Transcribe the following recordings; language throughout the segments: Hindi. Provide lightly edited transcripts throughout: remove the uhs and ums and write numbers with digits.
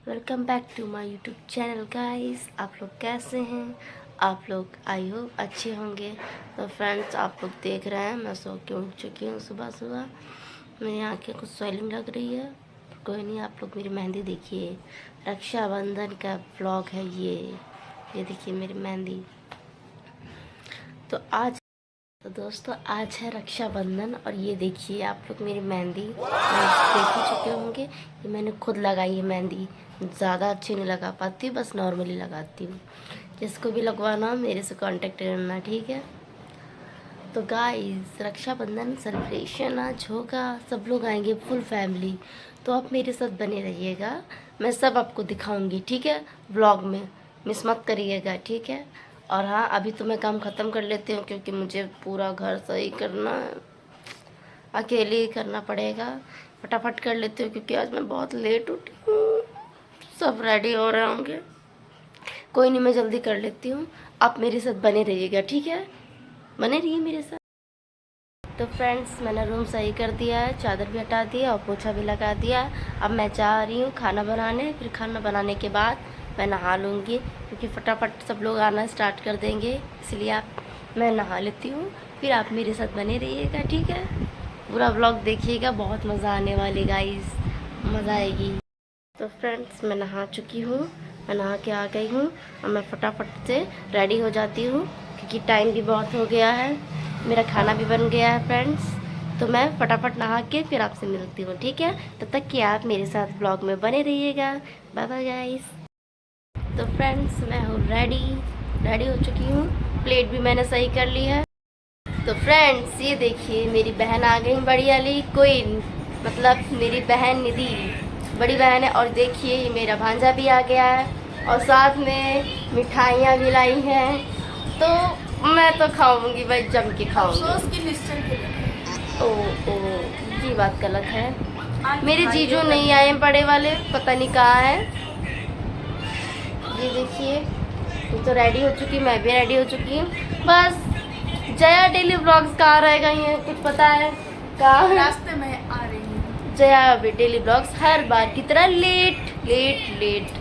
Welcome back to my YouTube channel guys. आप लोग कैसे हैं? आप लोग आई होप अच्छे होंगे। तो फ्रेंड्स, आप लोग देख रहे हैं मैं सो के उठ चुकी हूँ। सुबह सुबह मेरी आँखें कुछ स्वेलिंग लग रही है, कोई नहीं। आप लोग मेरी मेहंदी देखिए, रक्षाबंधन का व्लॉग है ये देखिए मेरी मेहंदी। तो दोस्तों आज है रक्षाबंधन और ये देखिए आप लोग मेरी मेहंदी देख ही चुके होंगे। ये मैंने खुद लगाई है मेहंदी, ज़्यादा अच्छी नहीं लगा पाती, बस नॉर्मली लगाती हूँ। जिसको भी लगवाना मेरे से कांटेक्ट करना, ठीक है। तो गाइस, रक्षाबंधन सेलिब्रेशन आज होगा, सब लोग आएंगे, फुल फैमिली। तो आप मेरे साथ बने रहिएगा, मैं सब आपको दिखाऊंगी, ठीक है। व्लॉग में मिस मत करिएगा, ठीक है। और हाँ, अभी तो मैं काम ख़त्म कर लेती हूँ क्योंकि मुझे पूरा घर सही करना है, अकेले ही करना पड़ेगा। फटाफट कर लेती हूँ क्योंकि आज मैं बहुत लेट उठी हूँ। सब रेडी हो रहे होंगे, कोई नहीं, मैं जल्दी कर लेती हूँ। आप मेरे साथ बने रहिएगा, ठीक है, बने रहिए मेरे साथ। तो फ्रेंड्स, मैंने रूम सही कर दिया है, चादर भी हटा दिया और पोछा भी लगा दिया। अब मैं जा रही हूँ खाना बनाने। फिर खाना बनाने के बाद मैं नहा लूँगी क्योंकि फटाफट सब लोग आना स्टार्ट कर देंगे, इसलिए मैं नहा लेती हूँ। फिर आप मेरे साथ बने रहिएगा, ठीक है। पूरा व्लॉग देखिएगा, बहुत मज़ा आने वाली गाइस, मज़ा आएगी। तो फ्रेंड्स, मैं नहा चुकी हूँ, मैं नहा के आ गई हूँ और मैं फटाफट से रेडी हो जाती हूँ क्योंकि टाइम भी बहुत हो गया है, मेरा खाना भी बन गया है फ्रेंड्स। तो मैं फटाफट नहा के फिर आपसे मिलती हूँ, ठीक है। तब तक कि आप मेरे साथ ब्लॉग में बने रहिएगा। Bye bye guys. तो फ्रेंड्स, मैं हूँ रेडी हो चुकी हूँ, प्लेट भी मैंने सही कर ली है। तो फ्रेंड्स, ये देखिए मेरी बहन आ गई, बड़ी वाली क्वीन, मतलब मेरी बहन निधि, बड़ी बहन है। और देखिए ये मेरा भांजा भी आ गया है और साथ में मिठाइयाँ भी लाई हैं। तो मैं तो खाऊंगी भाई, जम के खाऊंगी। ओ ये बात गलत है। मेरे जीजू नहीं आए, बड़े वाले पता नहीं कहाँ है। ये देखिए, ये तो रेडी हो चुकी, मैं भी रेडी हो चुकी हूँ। बस जया डेली व्लॉग्स कहाँ रह गई हैं, कुछ पता है कहाँ? रास्ते में आ रही है जया अभी डेली व्लॉग्स हर बार की तरह लेट।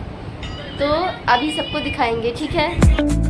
तो अभी सबको दिखाएंगे, ठीक है।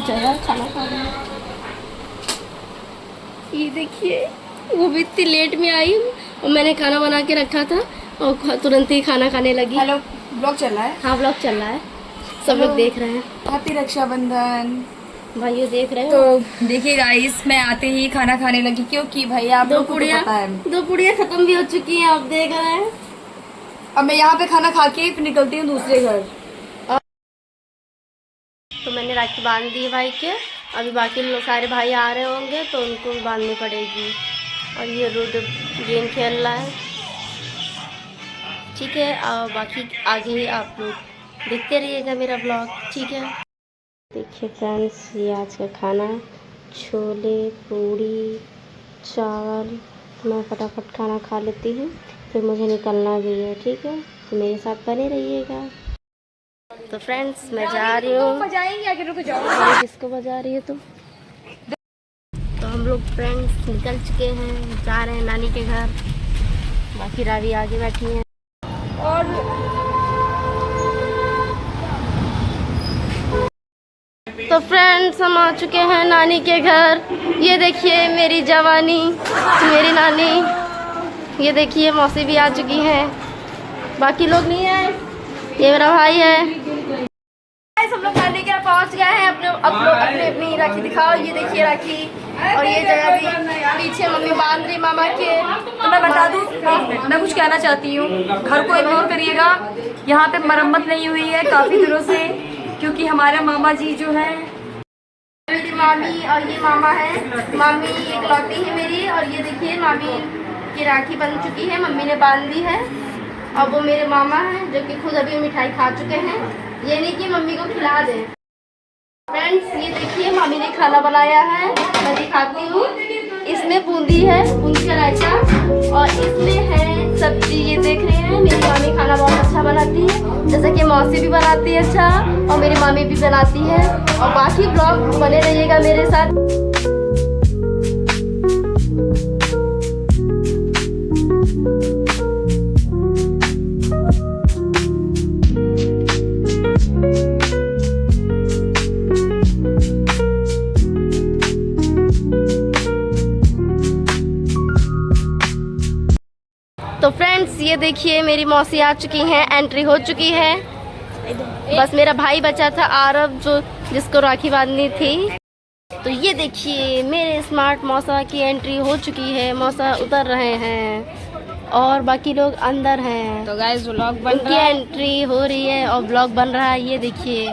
जया खाना खा रही है, ये देखिए। वो भी इतनी लेट में आई और मैंने खाना बना के रखा था और तुरंत ही खाना खाने लगी। हेलो, ब्लॉग चल रहा है? हाँ, ब्लॉग चल रहा है, सब लोग देख रहे हैं। हैप्पी रक्षाबंधन। भाइयों देख रहे हो। तो देखिए गाइस, मैं आते ही खाना खाने लगी क्योंकि भैया आप लोग को तो पता है दो पुड़िया खत्म भी हो चुकी हैं, आप देख रहे हैं। अब मैं यहाँ पे खाना खा के फिर निकलती हूँ दूसरे घर। तो मैंने राखी बांध दी भाई के। अभी बाकी लोग सारे भाई आ रहे होंगे तो उनको भी बांधनी पड़ेगी। और ये रुद्र गेम खेल रहा है। ठीक है, बाकी आगे ही आप लोग देखते रहिएगा मेरा ब्लॉग। ठीक है, देखिए फ्रेंड्स, ये आज का खाना छोले पूड़ी चावल। तो मैं फटाफट खाना खा लेती हूँ, फिर मुझे निकलना भी है। ठीक है, तो मेरे साथ बने रहिएगा। तो फ्रेंड्स, मैं जा रही हूँ। बजाएंगे आगे, रुक जाओ। अरे किसको बजा रही है तुम? तो हम लोग फ्रेंड्स निकल चुके हैं, जा रहे हैं नानी के घर। बाकी रावी आगे बैठी हैं। और तो फ्रेंड्स, हम आ चुके हैं नानी के घर। ये देखिए मेरी जवानी, मेरी नानी। ये देखिए मौसी भी आ चुकी हैं, बाकी लोग नहीं आए। ये मेरा भाई है। हम लोग नानी के यहाँ पहुँच गए हैं। अपनी राखी दिखाओ। ये देखिए राखी। और ये जगह भी पीछे मम्मी बांध रही मामा के। तो मैं बता दूँ, मैं कुछ कहना चाहती हूँ। घर को इग्नोर करिएगा, यहाँ पे मरम्मत नहीं हुई है काफ़ी दिनों से, क्योंकि हमारे मामा जी जो है, मेरी मामी और ये मामा है। मामी इकलौती है मेरी। और ये देखिए मामी की राखी बन चुकी है, मम्मी ने बांध दी है। और वो मेरे मामा हैं जो कि खुद अभी मिठाई खा चुके हैं। ये नहीं कि मम्मी को खिला दें। फ्रेंड्स, ये देखिए मामी ने खाना बनाया है, मैं दिखाती हूँ। इसमें बूंदी है, बूंदी का रायता। और इसमें है सब्जी। ये देख रहे हैं, मेरी मामी खाना बहुत अच्छा बनाती है, जैसे कि मौसी भी बनाती है अच्छा, और मेरी मामी भी बनाती है। और बाकी ब्लॉग बने रहिएगा मेरे साथ। तो फ्रेंड्स, ये देखिए मेरी मौसी आ चुकी हैं, एंट्री हो चुकी है। बस मेरा भाई बचा था आरब, जिसको राखी बांधनी थी। तो ये देखिए मेरे स्मार्ट मौसा की एंट्री हो चुकी है। मौसा उतर रहे हैं और बाकी लोग अंदर हैं। तो गाइस व्लॉग बन उनकी एंट्री हो रही है और ब्लॉग बन रहा है। ये देखिए,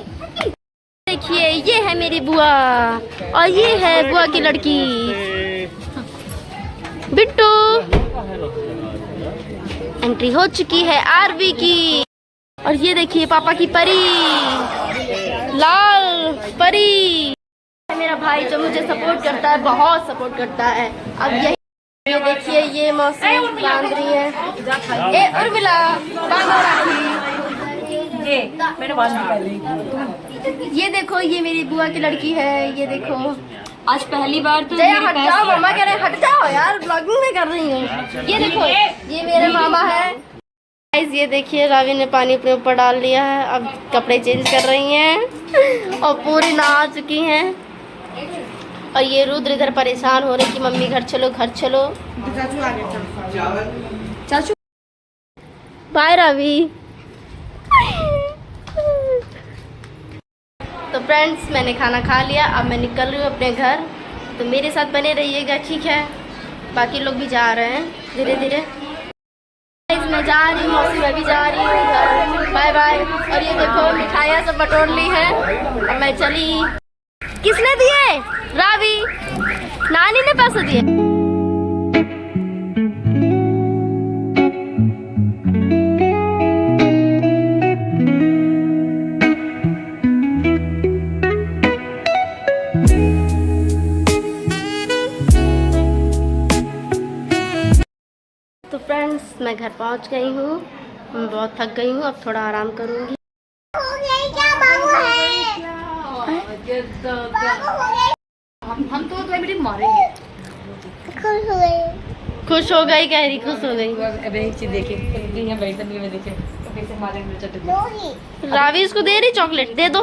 देखिए ये है मेरी बुआ और ये है बुआ की लड़की बिट्टू। एंट्री हो चुकी है आरवी की। और ये देखिए पापा की परी, लाल परी। मेरा भाई जो मुझे सपोर्ट करता है, बहुत सपोर्ट करता है। अब यही ये देखिए, ये मौसी बांध रही है। ए उर्मिला, बांधो राखी। ये मैंने बात ये देखो, ये मेरी बुआ की लड़की है। ये देखो, आज पहली बार तो जया हट जाओ, मामा कह रहे हैं हट जाओ यार, ब्लॉगिंग में कर रही हूँ। ये देखो, ये मेरे मामा है। गाइस, ये देखिए रावी ने पानी अपने ऊपर डाल लिया है। अब कपड़े चेंज कर रही हैं और पूरी नहा चुकी हैं। और ये रुद्र इधर परेशान हो रहे कि मम्मी घर चलो, घर चलो। चाचू बाय रावी। तो फ्रेंड्स, मैंने खाना खा लिया, अब मैं निकल रही हूँ अपने घर। तो मेरे साथ बने रहिएगा, ठीक है। बाकी लोग भी जा रहे हैं धीरे धीरे। मैं जा रही हूँ, मौसी मैं भी जा रही हूँ घर। Bye bye. और ये देखो मिठाइयाँ सब बटोर ली हैं और मैं चली। किसने दिए? रावी, नानी ने पैसे दिए। तो फ्रेंड्स, मैं घर पहुंच गई हूँ। मैं बहुत थक गई हूँ, अब थोड़ा आराम करूँगी। हम तो बेटी मारेंगे। खुश हो गई, कह रही खुश हो गई। अब एक चीज देखे, यहाँ बैठा नहीं है, देखे कैसे मारेंगे चटक। रावी इसको दे रही चॉकलेट, दे दो।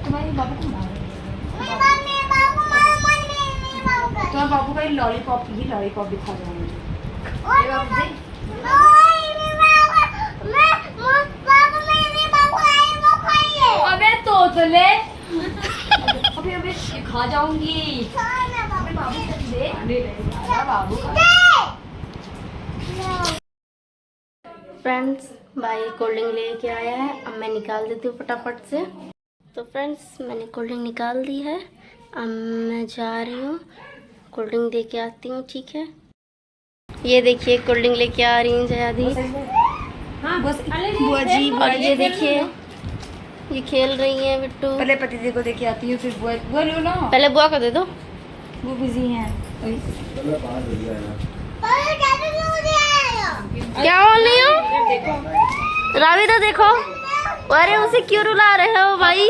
तुम्हारे बाबू को मारो। तुम्हारे बाबू का लॉलीपॉप दिखा दो मुझे। अबे तोतले अबे अबे खा जाऊंगी। बाबू फ्रेंड्स भाई कोल्ड ड्रिंक लेके आया है, अब मैं निकाल देती हूँ फटाफट से। तो फ्रेंड्स मैंने कोल्ड ड्रिंक निकाल दी है, अब मैं जा रही हूँ कोल्ड ड्रिंक दे के आती हूँ। ठीक है, ये देखिए कोल्ड ड्रिंक लेके आ रही हूँ जया दी। बुआ जी और ये देखिए ये खेल रही है बिट्टू। पहले पति को देखे आती हूँ, फिर बुआ लो ना। पहले बुआ को दे दो, वो बिजी हैं। क्या बोल रही हो रावी? तो देखो, अरे उसे क्यों रुला रहे हो भाई?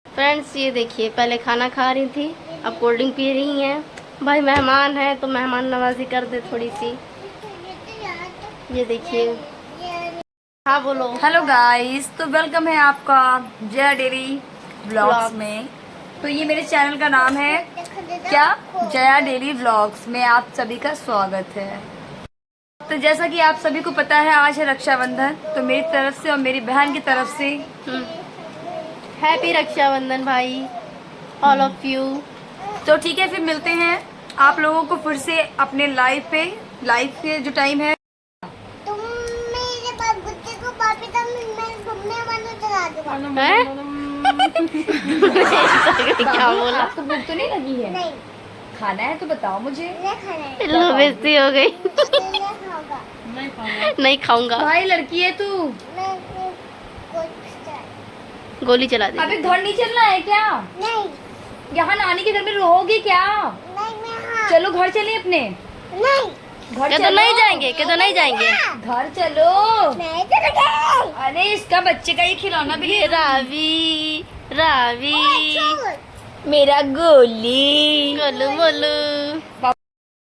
फ्रेंड्स ये देखिए पहले खाना खा रही थी, अब कोल्ड ड्रिंक पी रही हैं। भाई मेहमान है तो मेहमान नवाजी कर दे थोड़ी सी। ये देखिए, हाँ बोलो। हेलो गाइस, तो वेलकम है आपका जया डेरी व्लॉग्स में। तो ये मेरे चैनल का नाम है क्या, जया डेरी व्लॉग्स में आप सभी का स्वागत है। तो जैसा कि आप सभी को पता है आज है रक्षाबंधन, तो मेरी तरफ से और मेरी बहन की तरफ से हैप्पी रक्षाबंधन भाई, ऑल ऑफ यू। तो ठीक है, फिर मिलते हैं आप लोगों को फिर से अपने लाइव पे जो टाइम है। तुम मेरे पास गुच्चे को पापी तब मैं घूमने वाला चला दूंगा। हैं? क्या बोला? आपको भूख तो नहीं लगी है? नहीं खाना है तो बताओ मुझे। नहीं खाना है, लो बेइज्जती हो गई। नहीं खाऊंगा। नहीं खाऊंगा। भाई लड़की है तू, मैं कुछ गोली चला दी। अबे घर नहीं चलना है क्या? नहीं यहाँ नानी के घर में रहोगे क्या? नहीं मैं हाँ चलो घर चले अपने। नहीं घर क्या तो नहीं जाएंगे? क्या तो नहीं जाएंगे? घर चलो। नहीं चलेगा। अरे इसका बच्चे का ये खिलौना भी है। रावी रावी मेरा गोली। गोलू बोलू।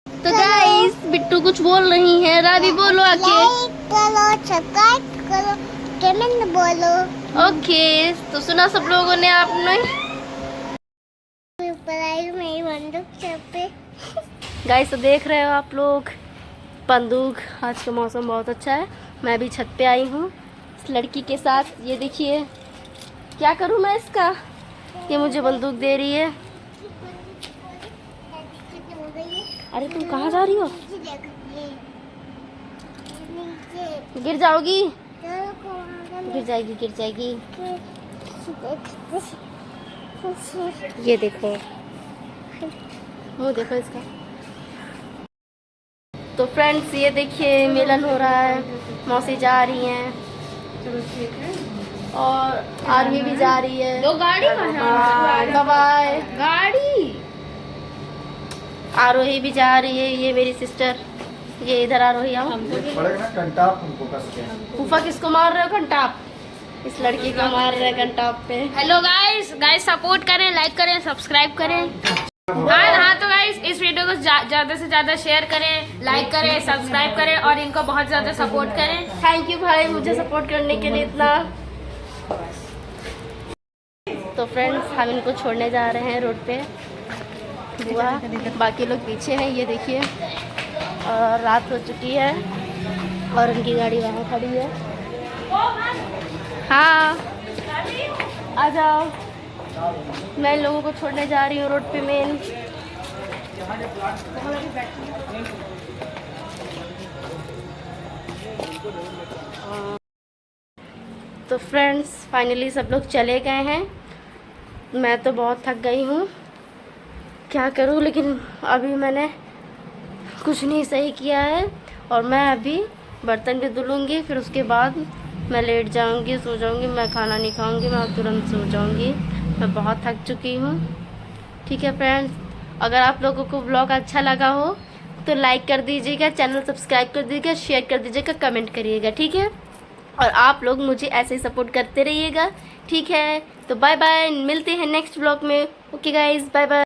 तो गाइस बिट्टू कुछ बोल रही है, रावी बोलो आके। लाइक करो, सब्सक्राइब करो, कमेंट बोलो। ओके, तो सुना सब लोगों ने आपने। ऊपर आई मेरी बंदूक सर पे। गाइस तो देख रहे हो आप लोग बंदूक, आज का मौसम बहुत अच्छा है। मैं भी छत पे आई हूँ इस लड़की के साथ। ये देखिए क्या करूँ मैं इसका, ये मुझे बंदूक दे रही है। अरे तुम कहाँ जा रही हो? गिर जाओगी, गिर जाएगी गिर जाएगी। ये देखो वो देखो इसका। तो फ्रेंड्स ये देखिए मिलन हो रहा है, मौसी जा रही हैं और आर्मी भी जा रही है। दो गाड़ी बाय। गाड़ी आरोही भी जा रही है, ये मेरी सिस्टर। ये इधर आरोही आओ। फूफा किसको मार रहे हो? घंटाप। इस लड़की को मार रहे हैं घंटाप पे। हेलो गाइस सपोर्ट करें, लाइक करें, सब्सक्राइब करें। हाँ तो गाइस इस वीडियो को ज्यादा से ज्यादा शेयर करें, लाइक करें, सब्सक्राइब करें और इनको बहुत ज्यादा सपोर्ट करें। थैंक यू भाई मुझे सपोर्ट करने के लिए इतना। तो फ्रेंड्स हम इनको छोड़ने जा रहे हैं रोड पे। बुआ बाकी लोग पीछे हैं, ये देखिए। और रात हो चुकी है और उनकी गाड़ी वहाँ खड़ी है। हाँ आ जाओ, मैं लोगों को छोड़ने जा रही हूँ रोड पे मेन। तो फ्रेंड्स फाइनली सब लोग चले गए हैं। मैं तो बहुत थक गई हूँ, क्या करूँ, लेकिन अभी मैंने कुछ नहीं सही किया है और मैं अभी बर्तन भी धुलूँगी, फिर उसके बाद मैं लेट जाऊँगी, सो जाऊँगी। मैं खाना नहीं खाऊँगी, मैं तुरंत सो जाऊँगी। मैं बहुत थक चुकी हूँ। ठीक है फ्रेंड्स, अगर आप लोगों को ब्लॉग अच्छा लगा हो तो लाइक कर दीजिएगा, चैनल सब्सक्राइब कर दीजिएगा, शेयर कर दीजिएगा, कमेंट करिएगा। ठीक है, और आप लोग मुझे ऐसे ही सपोर्ट करते रहिएगा। ठीक है, तो बाय बाय, मिलते हैं नेक्स्ट ब्लॉग में। Okay guys, bye bye.